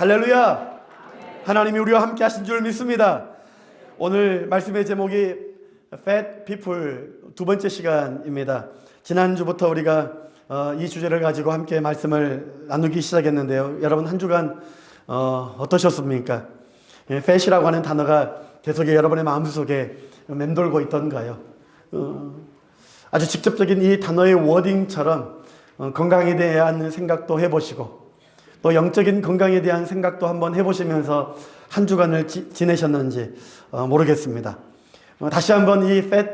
할렐루야! 하나님이 우리와 함께 하신 줄 믿습니다. 오늘 말씀의 제목이 Fat People 두 번째 시간입니다. 지난주부터 우리가 이 주제를 가지고 함께 말씀을 나누기 시작했는데요. 여러분 한 주간 어떠셨습니까? fat이라고 하는 단어가 계속 여러분의 마음속에 맴돌고 있던가요? 아주 직접적인 이 단어의 워딩처럼 건강에 대한 생각도 해보시고 또 영적인 건강에 대한 생각도 한번 해보시면서 한 주간을 지내셨는지 모르겠습니다. 다시 한번 이 fat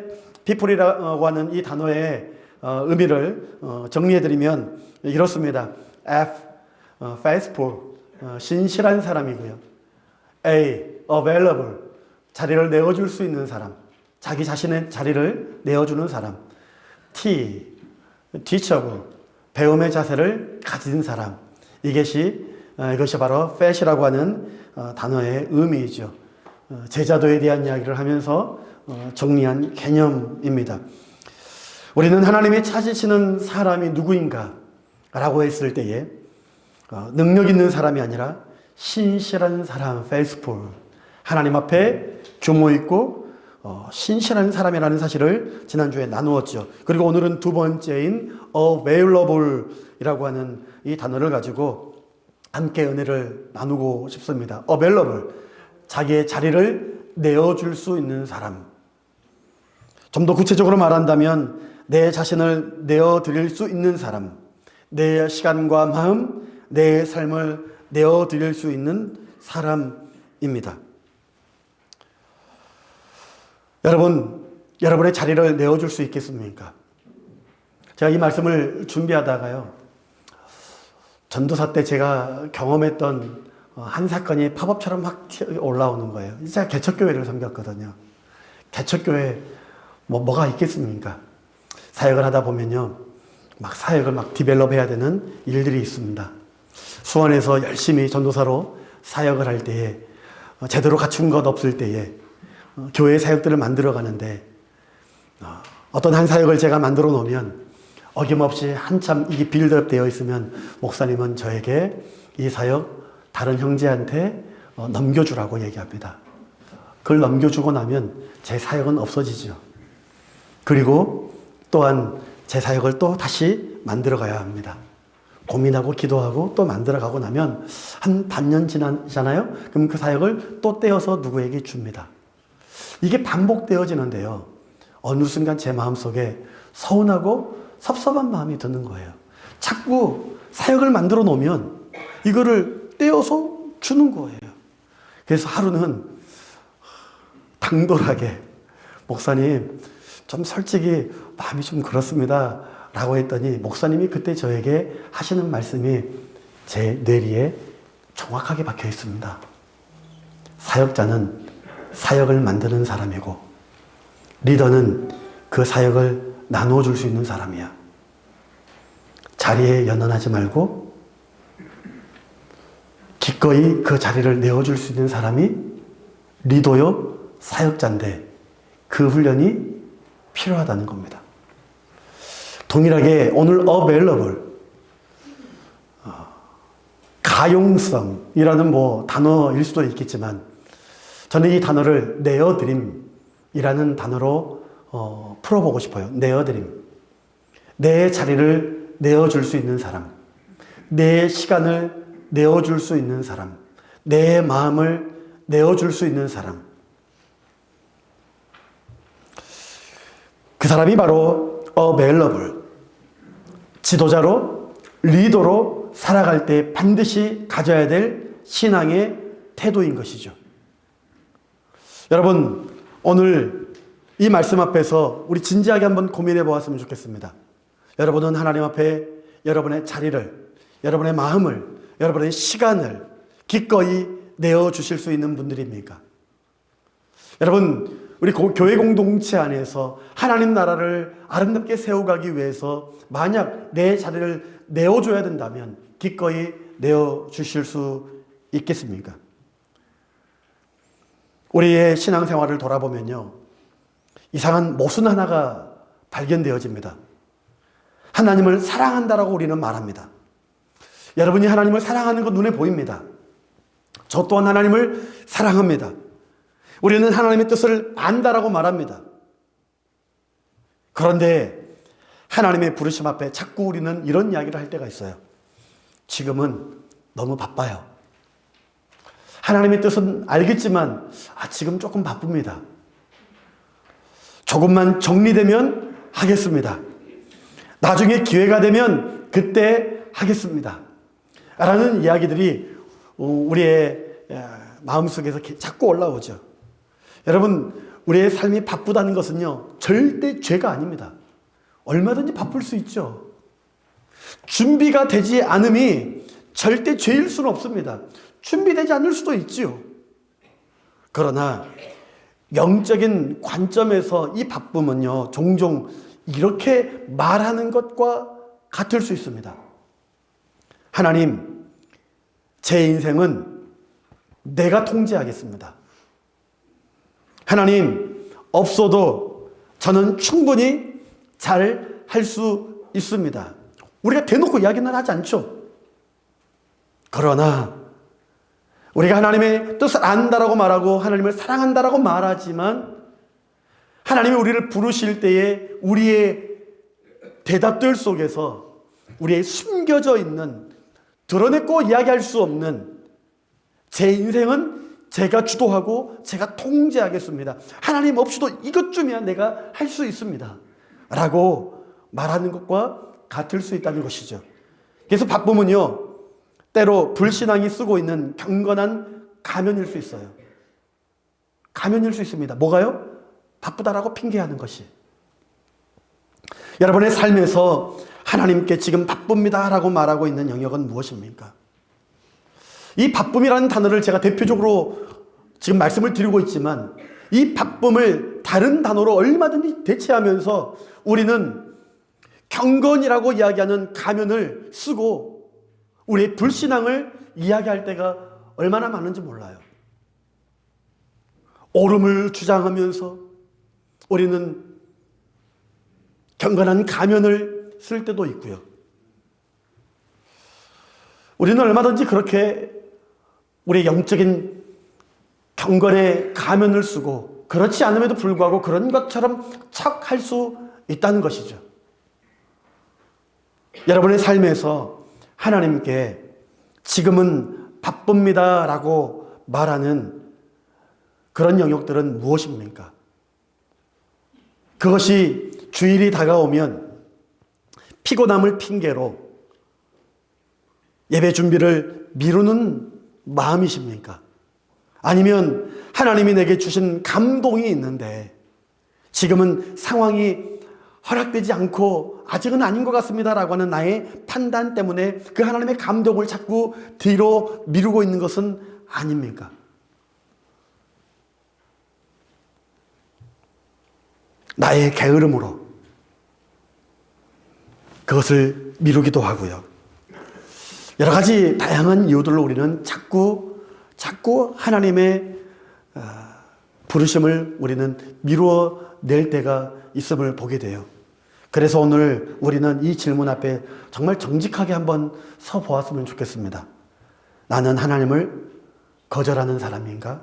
people이라고 하는 이 단어의 의미를 정리해드리면 이렇습니다. F, faithful, 신실한 사람이고요. A, available, 자리를 내어줄 수 있는 사람, 자기 자신의 자리를 내어주는 사람. T, teachable, 배움의 자세를 가진 사람. 이것이 바로 fat이라고 하는 단어의 의미이죠. 제자도에 대한 이야기를 하면서 정리한 개념입니다. 우리는 하나님이 찾으시는 사람이 누구인가 라고 했을 때에 능력 있는 사람이 아니라 신실한 사람, faithful, 하나님 앞에 규모 있고 신실한 사람이라는 사실을 지난주에 나누었죠. 그리고 오늘은 두 번째인 available 이라고 하는 이 단어를 가지고 함께 은혜를 나누고 싶습니다. available, 자기의 자리를 내어줄 수 있는 사람. 좀 더 구체적으로 말한다면 내 자신을 내어드릴 수 있는 사람, 내 시간과 마음, 내 삶을 내어드릴 수 있는 사람입니다. 여러분, 여러분의 자리를 내어줄 수 있겠습니까? 제가 이 말씀을 준비하다가요, 전도사 때 제가 경험했던 한 사건이 팝업처럼 확 올라오는 거예요. 제가 개척교회를 섬겼거든요. 개척교회 뭐가 있겠습니까? 사역을 하다 보면요, 사역을 디벨롭 해야 되는 일들이 있습니다. 수원에서 열심히 전도사로 사역을 할 때에 제대로 갖춘 것 없을 때에 교회 사역들을 만들어 가는데 어떤 한 사역을 제가 만들어 놓으면 어김없이 한참 이게 빌드업 되어 있으면 목사님은 저에게 이 사역 다른 형제한테 넘겨주라고 얘기합니다. 그걸 넘겨주고 나면 제 사역은 없어지죠. 그리고 또한 제 사역을 또 다시 만들어 가야 합니다. 고민하고 기도하고 또 만들어 가고 나면 한 반년 지나잖아요. 그럼 그 사역을 또 떼어서 누구에게 줍니다. 이게 반복되어지는데요. 어느 순간 제 마음속에 서운하고 섭섭한 마음이 드는 거예요. 자꾸 사역을 만들어 놓으면 이거를 떼어서 주는 거예요. 그래서 하루는 당돌하게 목사님 좀 솔직히 마음이 좀 그렇습니다 라고 했더니 목사님이 그때 저에게 하시는 말씀이 제 뇌리에 정확하게 박혀 있습니다. 사역자는 사역을 만드는 사람이고 리더는 그 사역을 나눠줄 수 있는 사람이야. 자리에 연연하지 말고 기꺼이 그 자리를 내어줄 수 있는 사람이 리더요 사역자인데 그 훈련이 필요하다는 겁니다. 동일하게 오늘 available, 가용성이라는 단어일 수도 있겠지만 저는 이 단어를 내어드림이라는 단어로 풀어보고 싶어요. 내어드림. 내 자리를 내어줄 수 있는 사람, 내 시간을 내어줄 수 있는 사람, 내 마음을 내어줄 수 있는 사람. 그 사람이 바로 available, 지도자로, 리더로 살아갈 때 반드시 가져야 될 신앙의 태도인 것이죠. 여러분, 오늘 이 말씀 앞에서 우리 진지하게 한번 고민해 보았으면 좋겠습니다. 여러분은 하나님 앞에 여러분의 자리를, 여러분의 마음을, 여러분의 시간을 기꺼이 내어주실 수 있는 분들입니까? 여러분, 우리 교회 공동체 안에서 하나님 나라를 아름답게 세워가기 위해서 만약 내 자리를 내어줘야 된다면 기꺼이 내어주실 수 있겠습니까? 우리의 신앙생활을 돌아보면요, 이상한 모순 하나가 발견되어집니다. 하나님을 사랑한다라고 우리는 말합니다. 여러분이 하나님을 사랑하는 건 눈에 보입니다. 저 또한 하나님을 사랑합니다. 우리는 하나님의 뜻을 안다라고 말합니다. 그런데 하나님의 부르심 앞에 자꾸 우리는 이런 이야기를 할 때가 있어요. 지금은 너무 바빠요. 하나님의 뜻은 알겠지만 지금 조금 바쁩니다. 조금만 정리되면 하겠습니다. 나중에 기회가 되면 그때 하겠습니다. 라는 이야기들이 우리의 마음속에서 자꾸 올라오죠. 여러분, 우리의 삶이 바쁘다는 것은요, 절대 죄가 아닙니다. 얼마든지 바쁠 수 있죠. 준비가 되지 않음이 절대 죄일 수는 없습니다. 준비되지 않을 수도 있지요. 그러나 영적인 관점에서 이 바쁨은요, 종종 이렇게 말하는 것과 같을 수 있습니다. 하나님, 제 인생은 내가 통제하겠습니다. 하나님, 없어도 저는 충분히 잘 할 수 있습니다. 우리가 대놓고 이야기는 하지 않죠. 그러나 우리가 하나님의 뜻을 안다라고 말하고 하나님을 사랑한다라고 말하지만 하나님이 우리를 부르실 때에 우리의 대답들 속에서 우리의 숨겨져 있는, 드러내고 이야기할 수 없는, 제 인생은 제가 주도하고 제가 통제하겠습니다. 하나님 없이도 이것쯤이야 내가 할 수 있습니다. 라고 말하는 것과 같을 수 있다는 것이죠. 그래서 바쁨은요, 때로 불신앙이 쓰고 있는 경건한 가면일 수 있어요. 가면일 수 있습니다. 뭐가요? 바쁘다라고 핑계하는 것이. 여러분의 삶에서 하나님께 지금 바쁩니다라고 말하고 있는 영역은 무엇입니까? 이 바쁨이라는 단어를 제가 대표적으로 지금 말씀을 드리고 있지만 이 바쁨을 다른 단어로 얼마든지 대체하면서 우리는 경건이라고 이야기하는 가면을 쓰고 우리의 불신앙을 이야기할 때가 얼마나 많은지 몰라요. 옳음을 주장하면서 우리는 경건한 가면을 쓸 때도 있고요. 우리는 얼마든지 그렇게 우리의 영적인 경건의 가면을 쓰고 그렇지 않음에도 불구하고 그런 것처럼 척할 수 있다는 것이죠. 여러분의 삶에서 하나님께 지금은 바쁩니다 라고 말하는 그런 영역들은 무엇입니까? 그것이 주일이 다가오면 피곤함을 핑계로 예배 준비를 미루는 마음이십니까? 아니면 하나님이 내게 주신 감동이 있는데 지금은 상황이 허락되지 않고 아직은 아닌 것 같습니다라고 하는 나의 판단 때문에 그 하나님의 감동을 자꾸 뒤로 미루고 있는 것은 아닙니까? 나의 게으름으로 그것을 미루기도 하고요. 여러 가지 다양한 이유들로 우리는 자꾸 하나님의 부르심을 우리는 미루어낼 때가 있음을 보게 돼요. 그래서 오늘 우리는 이 질문 앞에 정말 정직하게 한번 서 보았으면 좋겠습니다. 나는 하나님을 거절하는 사람인가?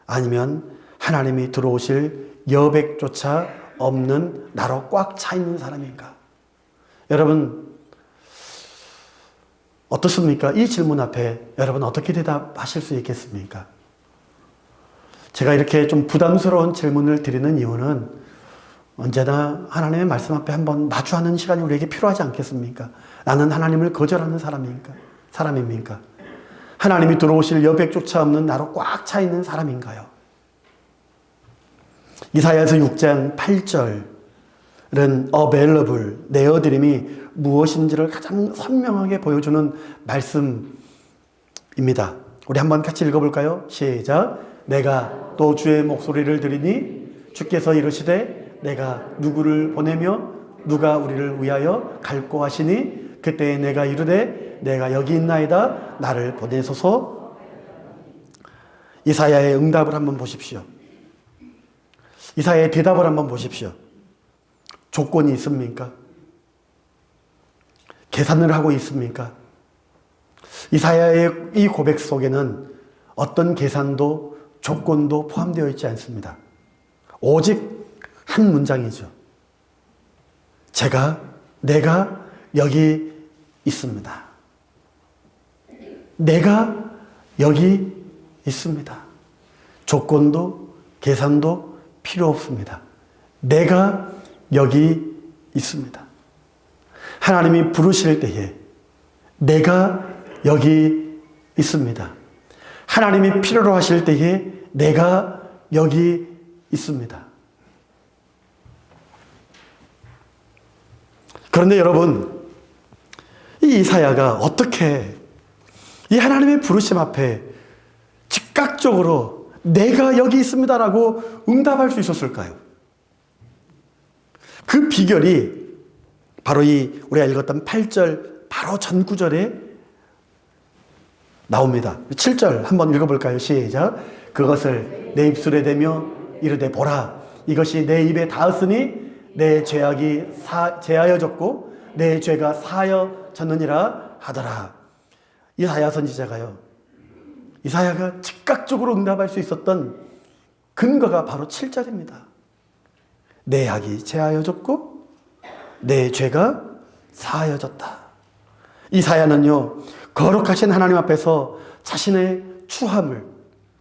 아니면 하나님이 들어오실 여백조차 없는 나로 꽉 차 있는 사람인가? 여러분 어떻습니까? 이 질문 앞에 여러분 어떻게 대답하실 수 있겠습니까? 제가 이렇게 좀 부담스러운 질문을 드리는 이유는 언제나 하나님의 말씀 앞에 한번 마주하는 시간이 우리에게 필요하지 않겠습니까? 나는 하나님을 거절하는 사람입니까? 하나님이 들어오실 여백조차 없는 나로 꽉 차 있는 사람인가요? 이사야서 6장 8절은 available, 내어드림이 무엇인지를 가장 선명하게 보여주는 말씀입니다. 우리 한번 같이 읽어볼까요? 시작. 내가 또 주의 목소리를 들으니 주께서 이르시되 내가 누구를 보내며 누가 우리를 위하여 갈고 하시니 그때 내가 이르되 내가 여기 있나이다 나를 보내소서. 이사야의 응답을 한번 보십시오. 이사야의 대답을 한번 보십시오. 조건이 있습니까? 계산을 하고 있습니까? 이사야의 이 고백 속에는 어떤 계산도 조건도 포함되어 있지 않습니다. 오직 한 문장이죠. 내가 여기 있습니다. 내가 여기 있습니다. 조건도 계산도 필요 없습니다. 내가 여기 있습니다. 하나님이 부르실 때에 내가 여기 있습니다. 하나님이 필요로 하실 때에 내가 여기 있습니다. 그런데 여러분, 이 이사야가 어떻게 이 하나님의 부르심 앞에 즉각적으로 내가 여기 있습니다라고 응답할 수 있었을까요? 그 비결이 바로 이 우리가 읽었던 8절 바로 전 구절에 나옵니다. 7절 한번 읽어볼까요? 시작. 그것을 내 입술에 대며 이르되 보라, 이것이 내 입에 닿았으니 내 죄악이 제하여졌고 내 죄가 사하여졌느니라 하더라. 이사야 선지자가요, 이사야가 즉각적으로 응답할 수 있었던 근거가 바로 7절입니다. 내 악이 제하여졌고 내 죄가 사하여졌다. 이사야는요, 거룩하신 하나님 앞에서 자신의 추함을,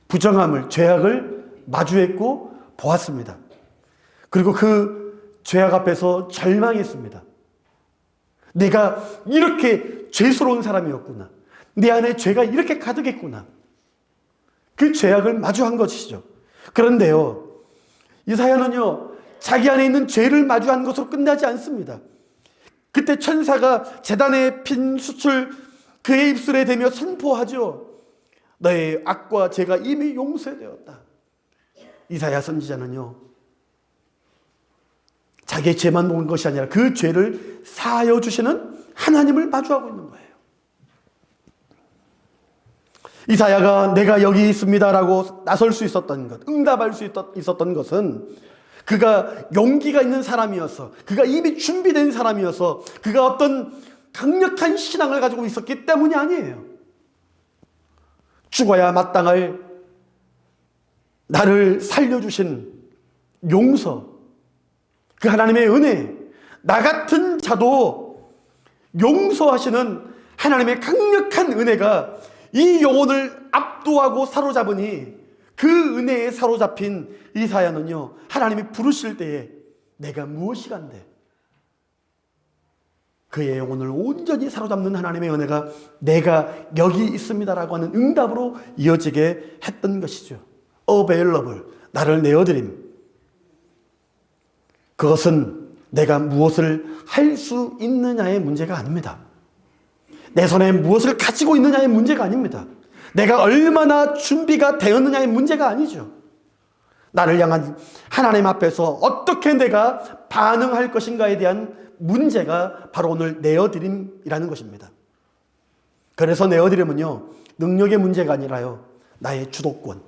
부정함을, 죄악을 마주했고 보았습니다. 그리고 그 죄악 앞에서 절망했습니다. 내가 이렇게 죄스러운 사람이었구나. 내 안에 죄가 이렇게 가득했구나. 그 죄악을 마주한 것이죠. 그런데요, 이사야는요, 자기 안에 있는 죄를 마주한 것으로 끝나지 않습니다. 그때 천사가 제단에 핀 숯을 그의 입술에 대며 선포하죠. 너의 악과 죄가 이미 용서되었다. 이사야 선지자는요, 자기의 죄만 본 것이 아니라 그 죄를 사하여 주시는 하나님을 마주하고 있는 거예요. 이사야가 내가 여기 있습니다라고 나설 수 있었던 것, 응답할 수 있었던 것은 그가 용기가 있는 사람이어서, 그가 이미 준비된 사람이어서, 그가 어떤 강력한 신앙을 가지고 있었기 때문이 아니에요. 죽어야 마땅할 나를 살려주신 용서, 그 하나님의 은혜, 나 같은 자도 용서하시는 하나님의 강력한 은혜가 이 영혼을 압도하고 사로잡으니, 그 은혜에 사로잡힌 이사야는요, 하나님이 부르실 때에 내가 무엇이간데, 그의 영혼을 온전히 사로잡는 하나님의 은혜가 내가 여기 있습니다라고 하는 응답으로 이어지게 했던 것이죠. available, 나를 내어드림. 그것은 내가 무엇을 할 수 있느냐의 문제가 아닙니다. 내 손에 무엇을 가지고 있느냐의 문제가 아닙니다. 내가 얼마나 준비가 되었느냐의 문제가 아니죠. 나를 향한 하나님 앞에서 어떻게 내가 반응할 것인가에 대한 문제가 바로 오늘 내어드림이라는 것입니다. 그래서 내어드림은요, 능력의 문제가 아니라요, 나의 주도권,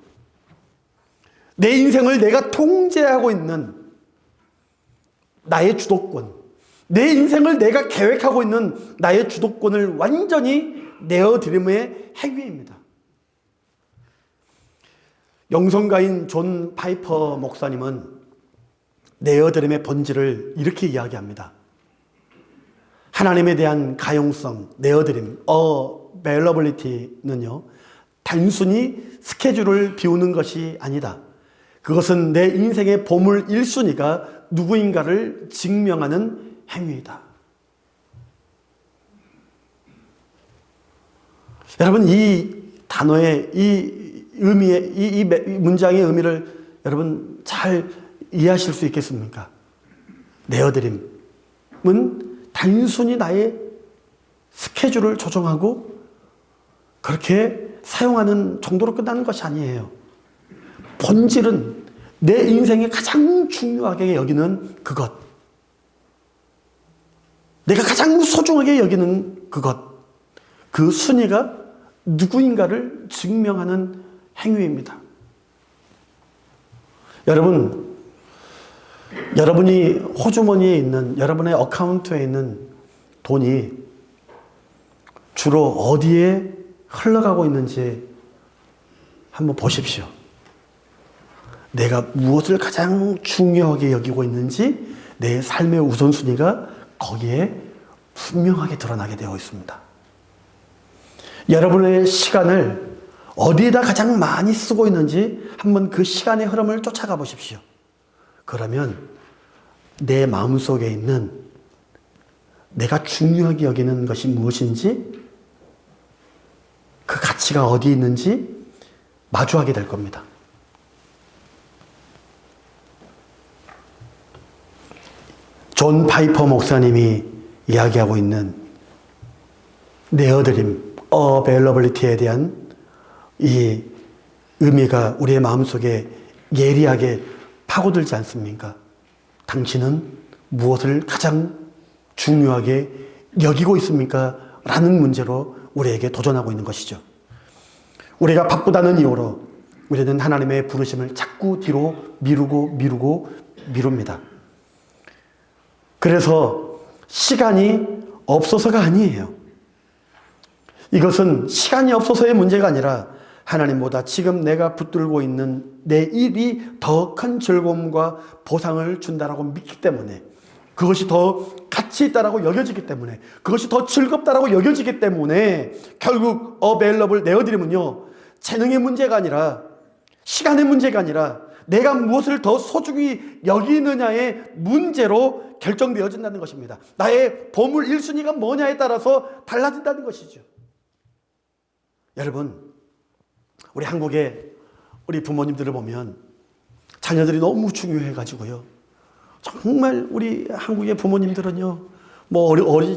내 인생을 내가 통제하고 있는 나의 주도권, 내 인생을 내가 계획하고 있는 나의 주도권을 완전히 내어드림의 행위입니다. 영성가인 존 파이퍼 목사님은 내어드림의 본질을 이렇게 이야기합니다. 하나님에 대한 가용성, 내어드림, availability는요, 단순히 스케줄을 비우는 것이 아니다. 그것은 내 인생의 보물 1순위가 누구인가를 증명하는 행위이다. 여러분, 이 단어의 이 의미의 이 문장의 의미를 여러분 잘 이해하실 수 있겠습니까? 내어드림은 단순히 나의 스케줄을 조정하고 그렇게 사용하는 정도로 끝나는 것이 아니에요. 본질은 내 인생에 가장 중요하게 여기는 그것, 내가 가장 소중하게 여기는 그것, 그 순위가 누구인가를 증명하는 행위입니다. 여러분이 호주머니에 있는, 여러분의 어카운트에 있는 돈이 주로 어디에 흘러가고 있는지 한번 보십시오. 내가 무엇을 가장 중요하게 여기고 있는지 내 삶의 우선순위가 거기에 분명하게 드러나게 되어 있습니다. 여러분의 시간을 어디에다 가장 많이 쓰고 있는지 한번 그 시간의 흐름을 쫓아가 보십시오. 그러면 내 마음속에 있는 내가 중요하게 여기는 것이 무엇인지 그 가치가 어디에 있는지 마주하게 될 겁니다. 존 파이퍼 목사님이 이야기하고 있는 내어드림, 어베일러블리티에 대한 이 의미가 우리의 마음속에 예리하게 파고들지 않습니까? 당신은 무엇을 가장 중요하게 여기고 있습니까? 라는 문제로 우리에게 도전하고 있는 것이죠. 우리가 바쁘다는 이유로 우리는 하나님의 부르심을 자꾸 뒤로 미룹니다. 그래서 시간이 없어서가 아니에요. 이것은 시간이 없어서의 문제가 아니라 하나님보다 지금 내가 붙들고 있는 내 일이 더 큰 즐거움과 보상을 준다라고 믿기 때문에, 그것이 더 가치 있다라고 여겨지기 때문에, 그것이 더 즐겁다라고 여겨지기 때문에 결국 어베일러블 내어드림은요, 재능의 문제가 아니라, 시간의 문제가 아니라 내가 무엇을 더 소중히 여기느냐의 문제로 결정되어진다는 것입니다. 나의 보물 1순위가 뭐냐에 따라서 달라진다는 것이죠. 여러분, 우리 한국의 우리 부모님들을 보면 자녀들이 너무 중요해가지고요, 정말 우리 한국의 부모님들은요,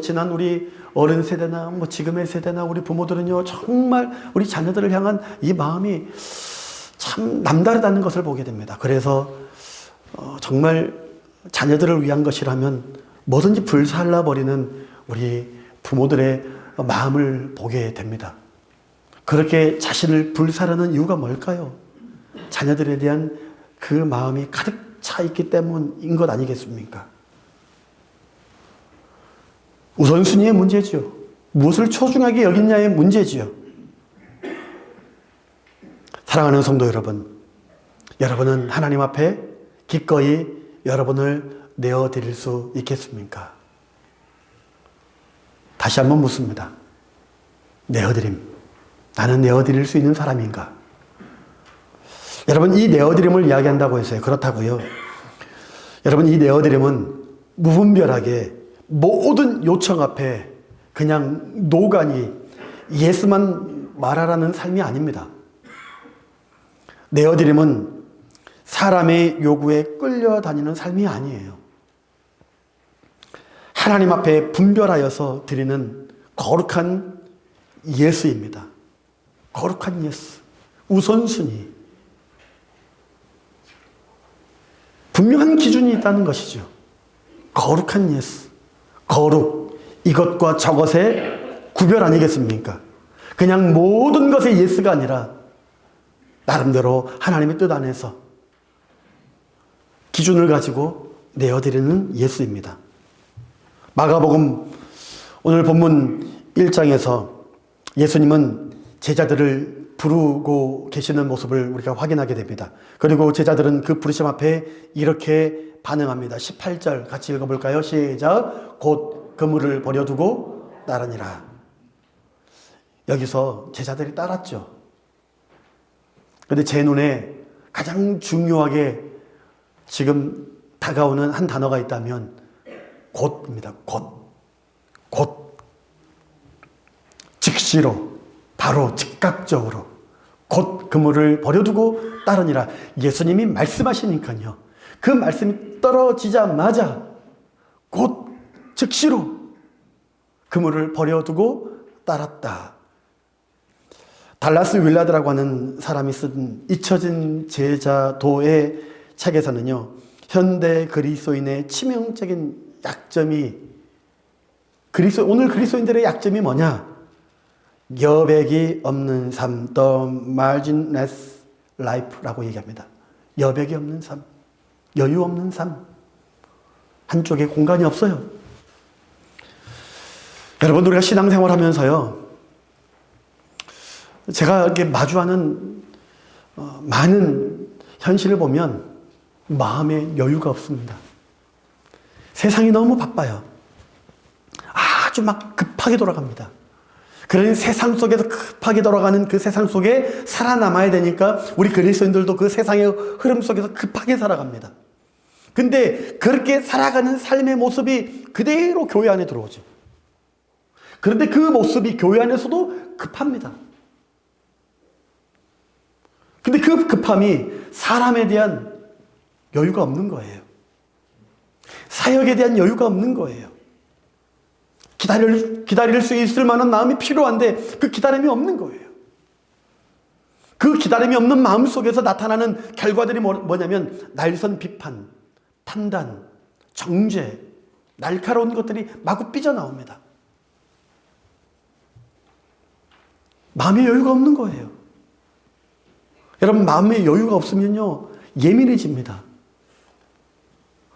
지난 우리 어른 세대나 지금의 세대나 우리 부모들은요, 정말 우리 자녀들을 향한 이 마음이 참 남다르다는 것을 보게 됩니다. 그래서 정말 자녀들을 위한 것이라면 뭐든지 불살라버리는 우리 부모들의 마음을 보게 됩니다. 그렇게 자신을 불사르는 이유가 뭘까요? 자녀들에 대한 그 마음이 가득 차 있기 때문인 것 아니겠습니까? 우선순위의 문제지요. 무엇을 소중하게 여기냐의 문제지요. 사랑하는 성도 여러분, 여러분은 하나님 앞에 기꺼이 여러분을 내어드릴 수 있겠습니까? 다시 한번 묻습니다. 내어드림. 나는 내어드릴 수 있는 사람인가? 여러분, 이 내어드림을 이야기한다고 해서요, 그렇다고요, 여러분, 이 내어드림은 무분별하게 모든 요청 앞에 그냥 노간이 예스만 말하라는 삶이 아닙니다. 내어드림은 사람의 요구에 끌려다니는 삶이 아니에요. 하나님 앞에 분별하여서 드리는 거룩한 예수입니다. 거룩한 예수, 우선순위. 분명한 기준이 있다는 것이죠. 거룩한 예수, 거룩, 이것과 저것의 구별 아니겠습니까? 그냥 모든 것의 예스가 아니라 나름대로 하나님의 뜻 안에서 기준을 가지고 내어드리는 예수입니다. 마가복음 오늘 본문 1장에서 예수님은 제자들을 부르고 계시는 모습을 우리가 확인하게 됩니다. 그리고 제자들은 그 부르심 앞에 이렇게 반응합니다. 18절 같이 읽어볼까요? 시작. 곧 그물을 버려두고 따르니라. 여기서 제자들이 따랐죠. 그런데 제 눈에 가장 중요하게 지금 다가오는 한 단어가 있다면 곧입니다. 곧. 즉시로, 바로 즉각적으로 곧 그물을 버려두고 따르니라. 예수님이 말씀하시니까요, 그 말씀이 떨어지자마자 곧 즉시로 그물을 버려두고 따랐다. 달라스 윌라드라고 하는 사람이 쓴 잊혀진 제자도의 책에서는요, 현대 그리스도인의 치명적인 약점이, 오늘 그리스도인들의 약점이 뭐냐? 여백이 없는 삶, the marginless life라고 얘기합니다. 여백이 없는 삶, 여유 없는 삶, 한쪽에 공간이 없어요. 여러분, 우리가 신앙생활 하면서요, 제가 이렇게 마주하는 많은 현실을 보면 마음에 여유가 없습니다. 세상이 너무 바빠요. 아주 막 급하게 돌아갑니다. 그러니 세상 속에서 급하게 돌아가는 그 세상 속에 살아남아야 되니까 우리 그리스도인들도 그 세상의 흐름 속에서 급하게 살아갑니다. 근데 그렇게 살아가는 삶의 모습이 그대로 교회 안에 들어오죠. 그런데 그 모습이 교회 안에서도 급합니다. 근데 그 급함이 사람에 대한 여유가 없는 거예요. 사역에 대한 여유가 없는 거예요. 기다릴 수 있을 만한 마음이 필요한데 그 기다림이 없는 거예요. 그 기다림이 없는 마음 속에서 나타나는 결과들이 뭐냐면 날선 비판, 판단, 정죄, 날카로운 것들이 마구 삐져나옵니다. 마음의 여유가 없는 거예요. 여러분, 마음의 여유가 없으면요, 예민해집니다.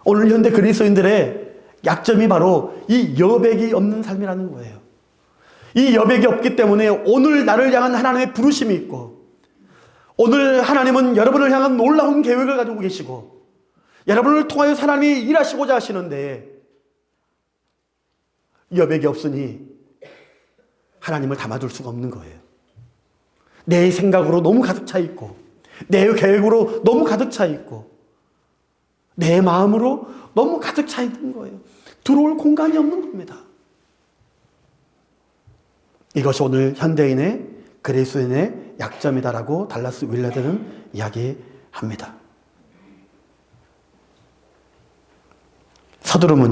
오늘 현대 그리스도인들의 약점이 바로 이 여백이 없는 삶이라는 거예요. 이 여백이 없기 때문에 오늘 나를 향한 하나님의 부르심이 있고, 오늘 하나님은 여러분을 향한 놀라운 계획을 가지고 계시고, 여러분을 통하여 하나님이 일하시고자 하시는데 여백이 없으니 하나님을 담아둘 수가 없는 거예요. 내 생각으로 너무 가득 차 있고, 내 계획으로 너무 가득 차 있고, 내 마음으로 너무 가득 차 있는 거예요. 들어올 공간이 없는 겁니다. 이것이 오늘 현대인의 그리스도인의 약점이다라고 달라스 윌라드는 이야기합니다. 서두름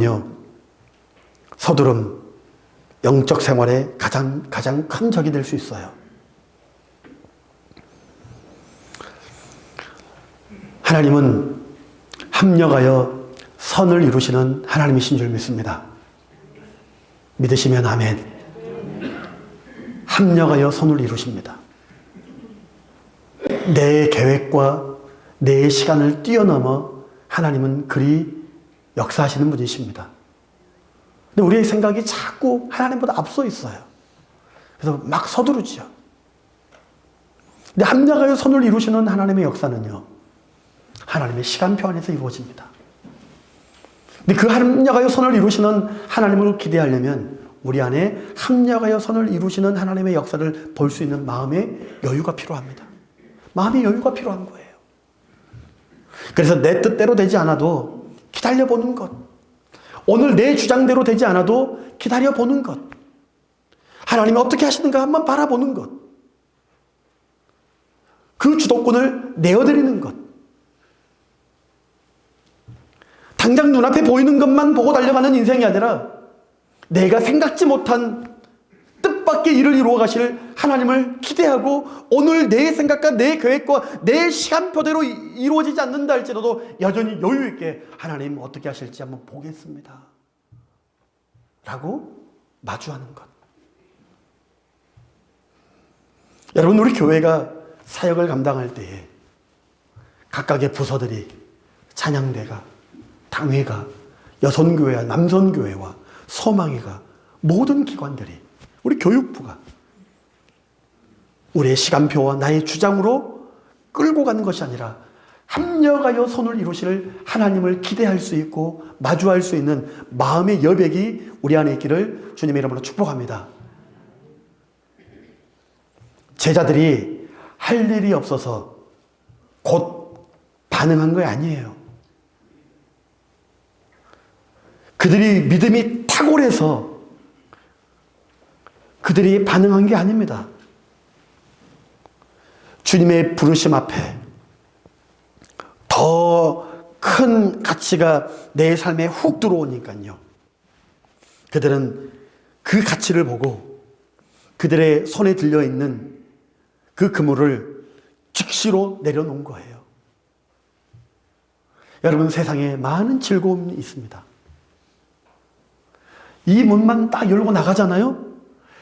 영적 생활의 가장 큰 적이 될 수 있어요. 하나님은 합력하여 선을 이루시는 하나님이신 줄 믿습니다. 믿으시면 아멘. 합력하여 선을 이루십니다. 내 계획과 내 시간을 뛰어넘어 하나님은 그리 역사하시는 분이십니다. 근데 우리의 생각이 자꾸 하나님보다 앞서 있어요. 그래서 막 서두르죠. 근데 합력하여 선을 이루시는 하나님의 역사는요, 하나님의 시간표 안에서 이루어집니다. 근데 그 합력하여 선을 이루시는 하나님을 기대하려면 우리 안에 합력하여 선을 이루시는 하나님의 역사를 볼 수 있는 마음의 여유가 필요합니다. 마음의 여유가 필요한 거예요. 그래서 내 뜻대로 되지 않아도 기다려보는 것, 오늘 내 주장대로 되지 않아도 기다려보는 것, 하나님이 어떻게 하시는가 한번 바라보는 것, 그 주도권을 내어드리는 것, 당장 눈앞에 보이는 것만 보고 달려가는 인생이 아니라 내가 생각지 못한 뜻밖의 일을 이루어 가실 하나님을 기대하고, 오늘 내 생각과 내 계획과 내 시간표대로 이루어지지 않는다 할지라도 여전히 여유 있게 하나님 어떻게 하실지 한번 보겠습니다 라고 마주하는 것. 여러분, 우리 교회가 사역을 감당할 때에 각각의 부서들이, 찬양대가, 당회가, 여선교회와 남선교회와 소망회가, 모든 기관들이, 우리 교육부가 우리의 시간표와 나의 주장으로 끌고 가는 것이 아니라 합력하여 선을 이루실 하나님을 기대할 수 있고 마주할 수 있는 마음의 여백이 우리 안에 있기를 주님의 이름으로 축복합니다. 제자들이 할 일이 없어서 곧 반응한 거 아니에요. 그들이 믿음이 탁월해서 그들이 반응한 게 아닙니다. 주님의 부르심 앞에 더 큰 가치가 내 삶에 훅 들어오니까요, 그들은 그 가치를 보고 그들의 손에 들려있는 그 그물을 즉시로 내려놓은 거예요. 여러분, 세상에 많은 즐거움이 있습니다. 이 문만 딱 열고 나가잖아요,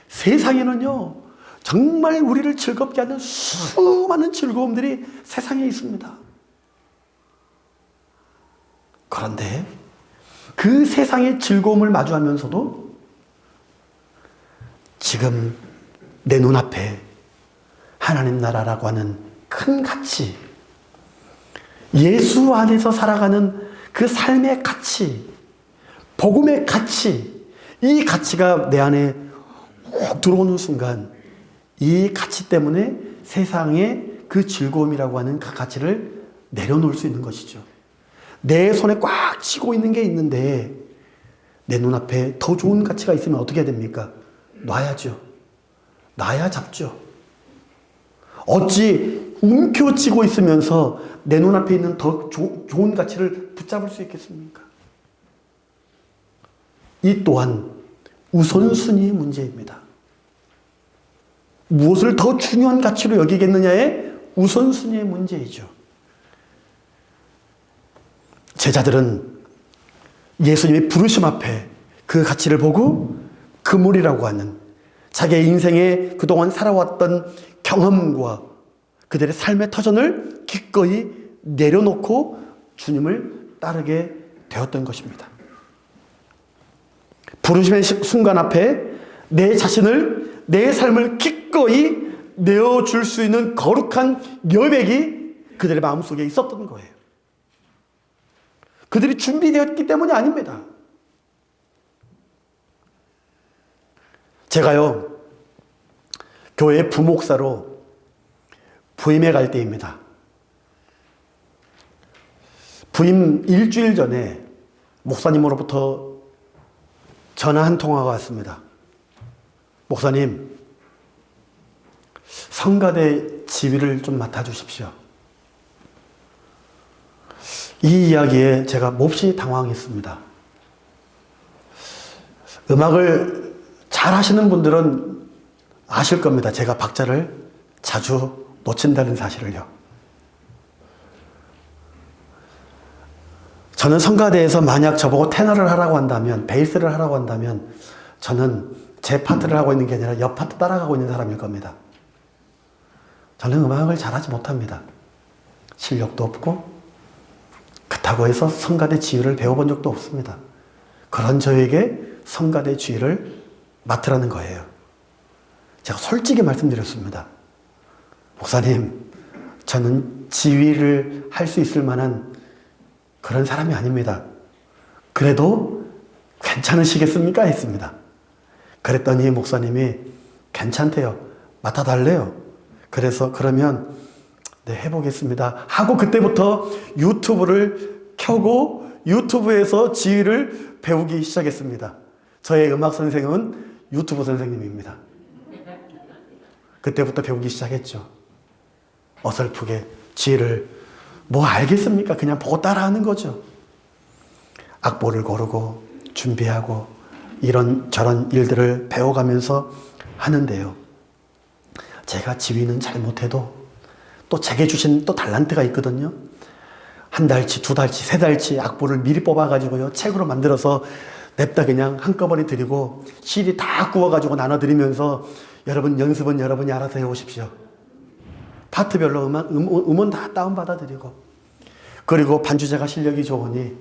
세상에는요 정말 우리를 즐겁게 하는 수많은 즐거움들이 세상에 있습니다. 그런데 그 세상의 즐거움을 마주하면서도 지금 내 눈앞에 하나님 나라라고 하는 큰 가치, 예수 안에서 살아가는 그 삶의 가치, 복음의 가치, 이 가치가 내 안에 훅 들어오는 순간 이 가치 때문에 세상의 그 즐거움이라고 하는 그 가치를 내려놓을 수 있는 것이죠. 내 손에 꽉 쥐고 있는 게 있는데 내 눈앞에 더 좋은 가치가 있으면 어떻게 해야 됩니까? 놔야죠. 놔야 잡죠. 어찌 움켜쥐고 있으면서 내 눈앞에 있는 더 좋은 가치를 붙잡을 수 있겠습니까? 이 또한 우선순위의 문제입니다. 무엇을 더 중요한 가치로 여기겠느냐의 우선순위의 문제이죠. 제자들은 예수님의 부르심 앞에 그 가치를 보고 그물이라고 하는 자기의 인생에 그동안 살아왔던 경험과 그들의 삶의 터전을 기꺼이 내려놓고 주님을 따르게 되었던 것입니다. 부르심의 순간 앞에 내 자신을, 내 삶을 기꺼이 내어줄 수 있는 거룩한 여백이 그들의 마음속에 있었던 거예요. 그들이 준비되었기 때문이 아닙니다. 제가요, 교회 부목사로 부임해 갈 때입니다. 부임 일주일 전에 목사님으로부터 전화 한 통화가 왔습니다. 목사님, 성가대 지휘를 좀 맡아주십시오. 이 이야기에 제가 몹시 당황했습니다. 음악을 잘 하시는 분들은 아실 겁니다. 제가 박자를 자주 놓친다는 사실을요. 저는 성가대에서 만약 저보고 테너를 하라고 한다면, 베이스를 하라고 한다면 저는 제 파트를 하고 있는 게 아니라 옆 파트 따라가고 있는 사람일 겁니다. 저는 음악을 잘하지 못합니다. 실력도 없고 그렇다고 해서 성가대 지휘를 배워본 적도 없습니다. 그런 저에게 성가대 지휘를 맡으라는 거예요. 제가 솔직히 말씀드렸습니다. 목사님, 저는 지휘를 할 수 있을 만한 그런 사람이 아닙니다. 그래도 괜찮으시겠습니까? 했습니다. 그랬더니 목사님이 괜찮대요. 맡아달래요. 그래서 그러면 네, 해보겠습니다 하고 그때부터 유튜브를 켜고 유튜브에서 지휘를 배우기 시작했습니다. 저의 음악 선생은 유튜브 선생님입니다. 그때부터 배우기 시작했죠. 어설프게 지휘를 뭐 알겠습니까? 그냥 보고 따라하는 거죠. 악보를 고르고 준비하고 이런저런 일들을 배워가면서 하는데요. 제가 지휘는 잘 못해도 또 제게 주신 또 달란트가 있거든요. 한 달치, 두 달치, 세 달치 악보를 미리 뽑아가지고요. 책으로 만들어서 냅다 그냥 한꺼번에 드리고 CD 다 구워가지고 나눠드리면서 여러분 연습은 여러분이 알아서 해오십시오. 파트별로 음원 다 다운받아 드리고 그리고 반주자가 실력이 좋으니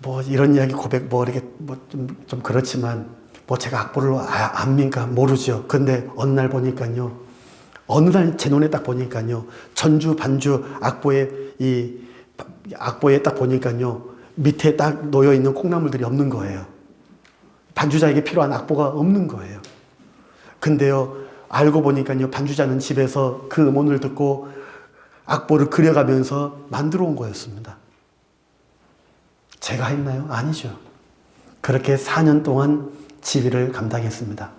뭐 이런 이야기 고백 뭐 이렇게 뭐 좀 그렇지만 뭐 제가 악보를 압니까? 모르죠. 근데 어느 날 보니까요. 어느 날 제 눈에 딱 보니까요. 전주 반주 악보에 딱 보니까요. 밑에 딱 놓여 있는 콩나물들이 없는 거예요. 반주자에게 필요한 악보가 없는 거예요. 근데요. 알고 보니까요. 반주자는 집에서 그 음원을 듣고 악보를 그려가면서 만들어 온 거였습니다. 제가 했나요? 아니죠. 그렇게 4년 동안 지휘를 감당했습니다.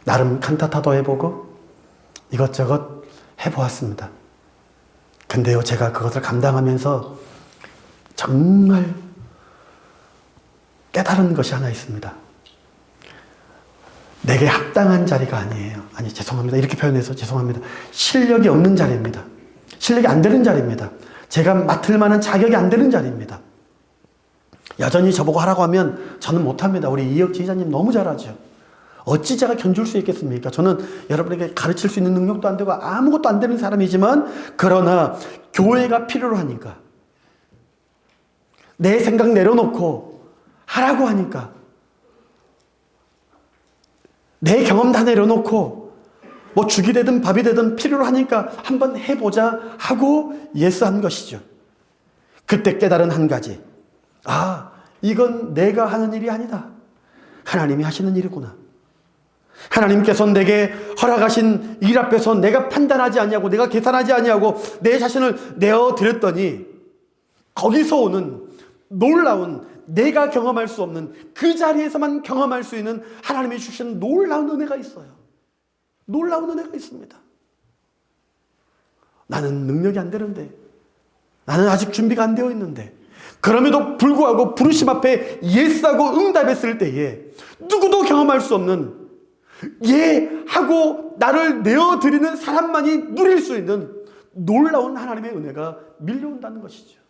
나름 칸타타도 해보고 이것저것 해보았습니다. 근데요, 제가 그것을 감당하면서 정말 깨달은 것이 하나 있습니다. 내게 합당한 자리가 아니에요. 아니, 죄송합니다. 이렇게 표현해서 죄송합니다. 실력이 없는 자리입니다. 실력이 안 되는 자리입니다. 제가 맡을 만한 자격이 안 되는 자리입니다. 여전히 저보고 하라고 하면 저는 못합니다. 우리 이혁 지휘자님 너무 잘하죠. 어찌 제가 견줄 수 있겠습니까? 저는 여러분에게 가르칠 수 있는 능력도 안 되고 아무것도 안 되는 사람이지만 그러나 교회가 필요로 하니까 내 생각 내려놓고 하라고 하니까 내 경험 다 내려놓고 뭐 죽이 되든 밥이 되든 필요로 하니까 한번 해보자 하고 예스한 것이죠. 그때 깨달은 한 가지. 이건 내가 하는 일이 아니다. 하나님이 하시는 일이구나. 하나님께서 내게 허락하신 일 앞에서 내가 판단하지 않냐고, 내가 계산하지 않냐고 내 자신을 내어드렸더니 거기서 오는 놀라운, 내가 경험할 수 없는, 그 자리에서만 경험할 수 있는 하나님이 주시는 놀라운 은혜가 있어요. 놀라운 은혜가 있습니다. 나는 능력이 안 되는데, 나는 아직 준비가 안 되어 있는데, 그럼에도 불구하고 부르심 앞에 예스하고 응답했을 때에 누구도 경험할 수 없는, 예 하고 나를 내어드리는 사람만이 누릴 수 있는 놀라운 하나님의 은혜가 밀려온다는 것이죠.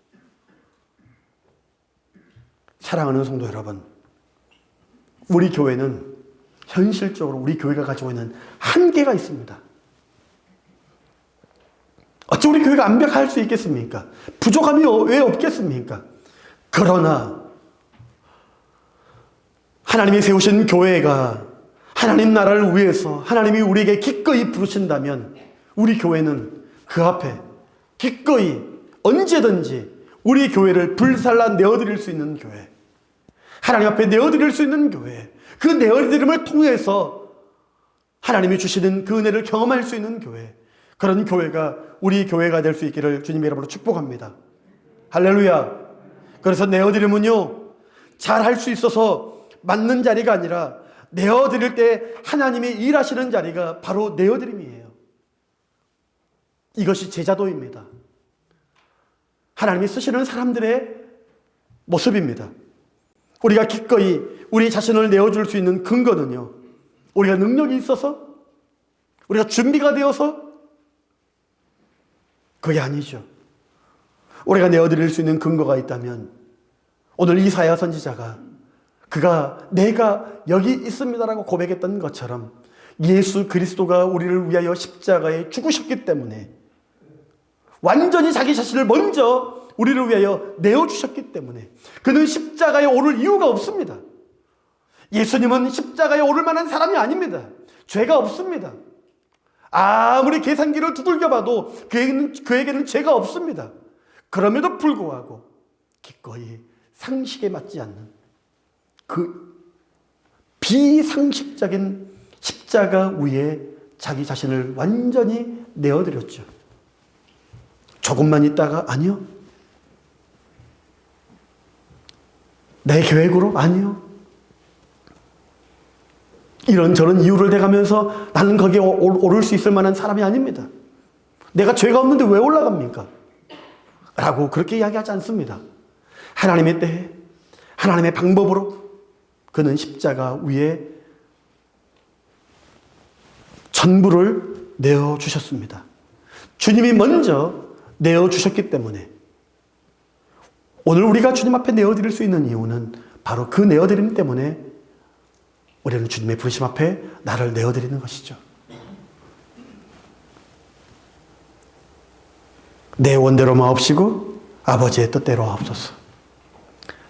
사랑하는 성도 여러분, 우리 교회는 현실적으로 우리 교회가 가지고 있는 한계가 있습니다. 어찌 우리 교회가 완벽할 수 있겠습니까? 부족함이 왜 없겠습니까? 그러나 하나님이 세우신 교회가 하나님 나라를 위해서 하나님이 우리에게 기꺼이 부르신다면 우리 교회는 그 앞에 기꺼이 언제든지 우리 교회를 불살라 내어드릴 수 있는 교회, 하나님 앞에 내어드릴 수 있는 교회, 그 내어드림을 통해서 하나님이 주시는 그 은혜를 경험할 수 있는 교회, 그런 교회가 우리 교회가 될 수 있기를 주님의 이름으로 축복합니다. 할렐루야. 그래서 내어드림은요, 잘할 수 있어서 맞는 자리가 아니라 내어드릴 때 하나님이 일하시는 자리가 바로 내어드림이에요. 이것이 제자도입니다. 하나님이 쓰시는 사람들의 모습입니다. 우리가 기꺼이 우리 자신을 내어줄 수 있는 근거는요, 우리가 능력이 있어서, 우리가 준비가 되어서, 그게 아니죠. 우리가 내어드릴 수 있는 근거가 있다면 오늘 이사야 선지자가 내가 여기 있습니다라고 고백했던 것처럼 예수 그리스도가 우리를 위하여 십자가에 죽으셨기 때문에, 완전히 자기 자신을 먼저 우리를 위하여 내어주셨기 때문에 그는 십자가에 오를 이유가 없습니다. 예수님은 십자가에 오를 만한 사람이 아닙니다. 죄가 없습니다. 아무리 계산기를 두들겨 봐도 그에게는 죄가 없습니다. 그럼에도 불구하고 기꺼이 상식에 맞지 않는 그 비상식적인 십자가 위에 자기 자신을 완전히 내어드렸죠. 조금만 있다가 아니요. 내 계획으로 아니요. 이런저런 이유를 대가면서 나는 거기에 오를 수 있을 만한 사람이 아닙니다. 내가 죄가 없는데 왜 올라갑니까? 라고 그렇게 이야기하지 않습니다. 하나님의 때에 하나님의 방법으로 그는 십자가 위에 전부를 내어주셨습니다. 주님이 먼저 내어주셨기 때문에 오늘 우리가 주님 앞에 내어드릴 수 있는 이유는 바로 그 내어드림 때문에 우리는 주님의 부르심 앞에 나를 내어드리는 것이죠. 내 원대로 마옵시고 아버지의 뜻대로 하옵소서.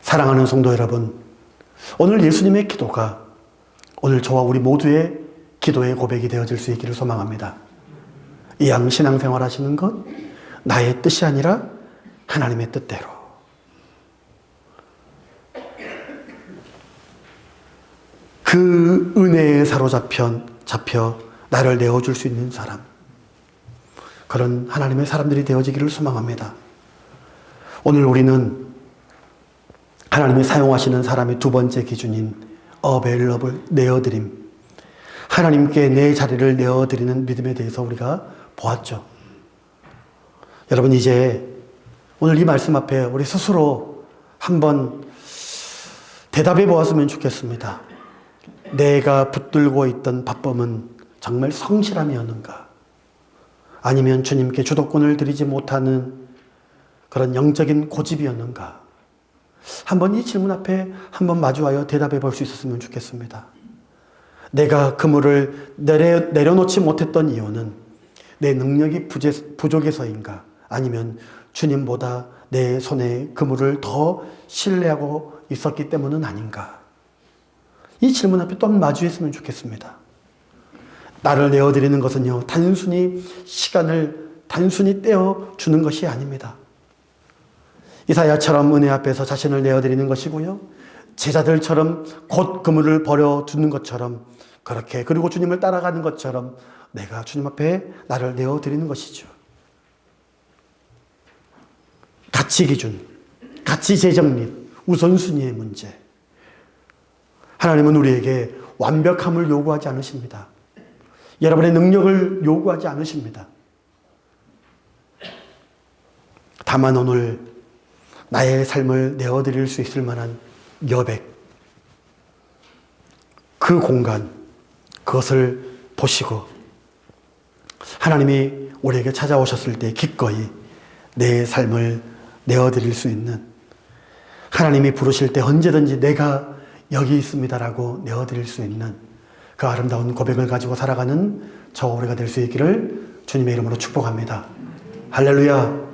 사랑하는 성도 여러분, 오늘 예수님의 기도가 오늘 저와 우리 모두의 기도의 고백이 되어질 수 있기를 소망합니다. 이왕 신앙생활 하시는 것, 나의 뜻이 아니라 하나님의 뜻대로. 그 은혜에 잡혀 나를 내어줄 수 있는 사람, 그런 하나님의 사람들이 되어지기를 소망합니다. 오늘 우리는 하나님이 사용하시는 사람의 두 번째 기준인 available, 내어드림, 하나님께 내 자리를 내어드리는 믿음에 대해서 우리가 보았죠. 여러분, 이제 오늘 이 말씀 앞에 우리 스스로 한번 대답해 보았으면 좋겠습니다. 내가 붙들고 있던 바쁨은 정말 성실함이었는가? 아니면 주님께 주도권을 드리지 못하는 그런 영적인 고집이었는가? 한번 이 질문 앞에 한번 마주하여 대답해 볼 수 있었으면 좋겠습니다. 내가 그물을 내려놓지 못했던 이유는 내 능력이 부족해서인가? 아니면 주님보다 내 손에 그물을 더 신뢰하고 있었기 때문은 아닌가? 이 질문 앞에 또 마주했으면 좋겠습니다. 나를 내어드리는 것은요, 단순히 시간을 단순히 떼어주는 것이 아닙니다. 이사야처럼 은혜 앞에서 자신을 내어드리는 것이고요, 제자들처럼 곧 그물을 버려두는 것처럼, 그렇게 그리고 주님을 따라가는 것처럼 내가 주님 앞에 나를 내어드리는 것이죠. 가치 기준, 가치 재정립, 우선순위의 문제. 하나님은 우리에게 완벽함을 요구하지 않으십니다. 여러분의 능력을 요구하지 않으십니다. 다만 오늘 나의 삶을 내어드릴 수 있을 만한 여백, 그 공간, 그것을 보시고 하나님이 우리에게 찾아오셨을 때 기꺼이 내 삶을 내어드릴 수 있는, 하나님이 부르실 때 언제든지 내가 여기 있습니다라고 내어드릴 수 있는 그 아름다운 고백을 가지고 살아가는 저 우리가 될 수 있기를 주님의 이름으로 축복합니다. 할렐루야.